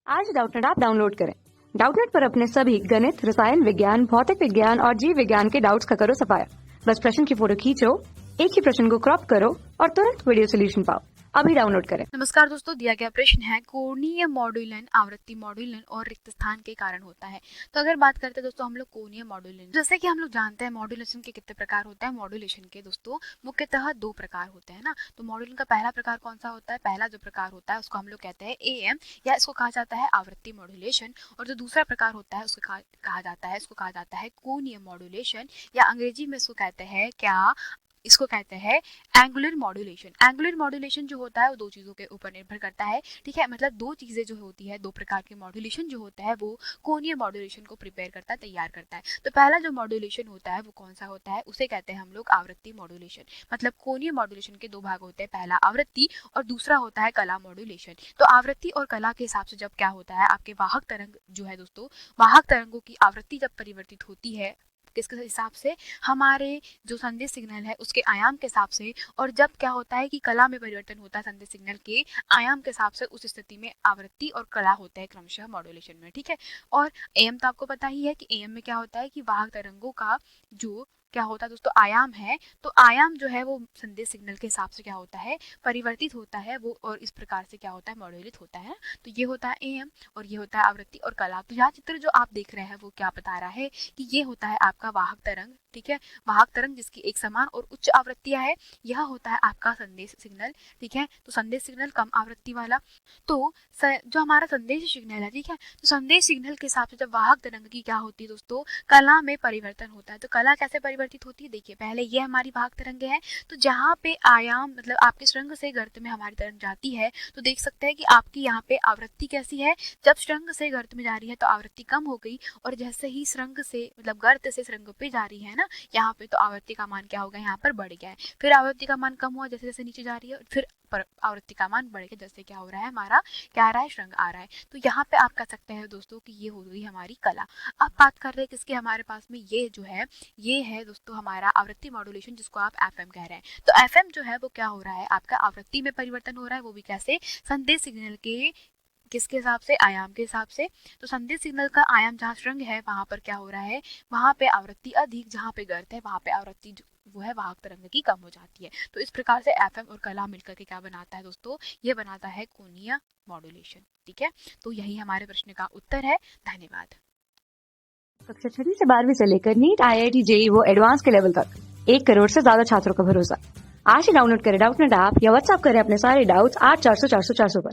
आज Doubtnut app download करें। Doubtnut पर अपने सभी गणित, रसायन विज्ञान, भौतिक विज्ञान और जीव विज्ञान के डाउट्स का करो सफाया। बस प्रश्न की फोटो खींचो, एक ही प्रश्न को क्रॉप करो और तुरंत वीडियो सोल्यूशन पाओ। अभी डाउनलोड करें। नमस्कार दोस्तों, दिया गया प्रश्न है कोणीय मॉड्यूलन आवृत्ति मॉड्यूलन और रिक्त स्थान के कारण होता है। तो अगर बात करते हैं दोस्तों हम लोग कोणीय मॉड्यूलन, जैसे कि हम लोग जानते हैं मॉड्यूलेशन के कितने प्रकार होते हैं। मॉड्यूलेशन के दोस्तों मुख्यतः दो प्रकार होते हैं ना। तो मॉड्यूलन का पहला प्रकार कौन सा होता है? पहला जो प्रकार होता है उसको हम लोग कहते हैं एएम या इसको कहा जाता है आवृत्ति मॉड्यूलेशन। और जो दूसरा प्रकार होता है उसको कहा जाता है कोणीय मॉड्यूलेशन या अंग्रेजी में इसको कहते हैं इसको कहते हैं एंगुलर मॉड्यूलेशन। एंगुलर मॉड्यूलेशन जो होता है वो दो चीज़ों के ऊपर निर्भर करता है, ठीक है। मतलब दो चीज़ें जो होती है, दो प्रकार के मॉड्यूलेशन जो होता है वो कोणीय मॉड्यूलेशन को प्रिपेयर करता है, तैयार करता है। तो पहला जो मॉड्यूलेशन होता है वो कौन सा होता है? उसे कहते हैं हम लोग आवृत्ति मॉड्यूलेशन। मतलब कोणीय मॉड्यूलेशन के दो भाग होते हैं, पहला आवृत्ति और दूसरा होता है कला मॉड्यूलेशन। तो आवृत्ति और कला के हिसाब से जब क्या होता है, आपके वाहक तरंग जो है दोस्तों, वाहक तरंगों की आवृत्ति जब परिवर्तित होती है किसके हिसाब से? हमारे जो संदेश सिग्नल है उसके आयाम के हिसाब से। और जब क्या होता है कि कला में परिवर्तन होता है संदेश सिग्नल के आयाम के हिसाब से, उस स्थिति में आवृत्ति और कला होता है क्रमशः मॉड्यूलेशन में, ठीक है। और एएम तो आपको पता ही है कि एएम में क्या होता है कि वाहक तरंगों का जो क्या होता है दोस्तों आयाम है, तो आयाम जो है वो संदेश सिग्नल के हिसाब से क्या होता है? परिवर्तित होता है वो, और इस प्रकार से क्या होता है? मॉड्यूलेट होता है। तो ये होता है एएम और ये होता है आवृत्ति और कला। तो यह चित्र जो आप देख रहे हैं वो क्या बता रहा है कि ये होता है आपका वाहक तरंग, ठीक है। वाहक तरंग जिसकी एक समान और उच्च आवृत्तियां है, यह होता है आपका संदेश सिग्नल, ठीक है। तो संदेश सिग्नल कम आवृत्ति वाला। तो जो हमारा संदेश सिग्नल है, ठीक है, तो संदेश सिग्नल के हिसाब से जब वाहक तरंग की क्या होती है दोस्तों? कला में परिवर्तन होता है। तो कला कैसे परिवर्तित होती है? देखिए, पहले ये हमारी वाहक तरंग है, तो जहाँ पे आयाम मतलब आपके सुरंग से गर्त में हमारी तरंग जाती है, तो देख सकते हैं कि आपकी यहाँ पे आवृत्ति कैसी है? जब सुरंग से गर्त में जा रही है तो आवृत्ति कम हो गई, और जैसे ही सुरंग से मतलब गर्त से सुरंग पे जा रही है ना, यहाँ पे तो आवृत्ति का मान क्या होगा? यहाँ पर बढ़ गया है। फिर आवृत्ति का मान कम हुआ जैसे जैसे नीचे जा रही है, फिर आवृत्ति का मान बढ़ गया जैसे क्या हो रहा है? हमारा क्या आ रहा है? सुरंग आ रहा है। तो यहाँ पे आप कह सकते हैं दोस्तों कि ये हो गई हमारी कला। अब बात कर रहे हैं किसके? हमारे पास में ये जो है, ये है दोस्तों हमारा आवृत्ति मॉड्यूलेशन, जिसको आप एफएम कह रहे हैं। तो एफएम जो है वो क्या हो रहा है? आपका आवृत्ति में परिवर्तन हो रहा है, वो भी कैसे? संदेश सिग्नल के किसके हिसाब से? आयाम के हिसाब से। तो संदेश सिग्नल का आयाम जहाँ सुरंग है वहां पर क्या हो रहा है? वहां पे आवृत्ति अधिक, जहाँ पे गर्त है वहां पे आवृत्ति वो है वाहक तरंग की कम हो जाती है। तो इस प्रकार से एफएम और कला मिलकर के क्या बनाता है दोस्तों? ये बनाता है कोणीय मॉड्यूलेशन, ठीक है। तो यही हमारे प्रश्न का उत्तर है। धन्यवाद। कक्षा 6 से 12वीं से लेकर नीट, आईआईटी, जेईई वो एडवांस के लेवल तक 1 करोड़ से ज्यादा छात्रों का भरोसा। आज ही डाउनलोड करें डाउटनेट ऐप या व्हाट्सएप करें अपने सारे डाउट्स 8400 400 400 पर।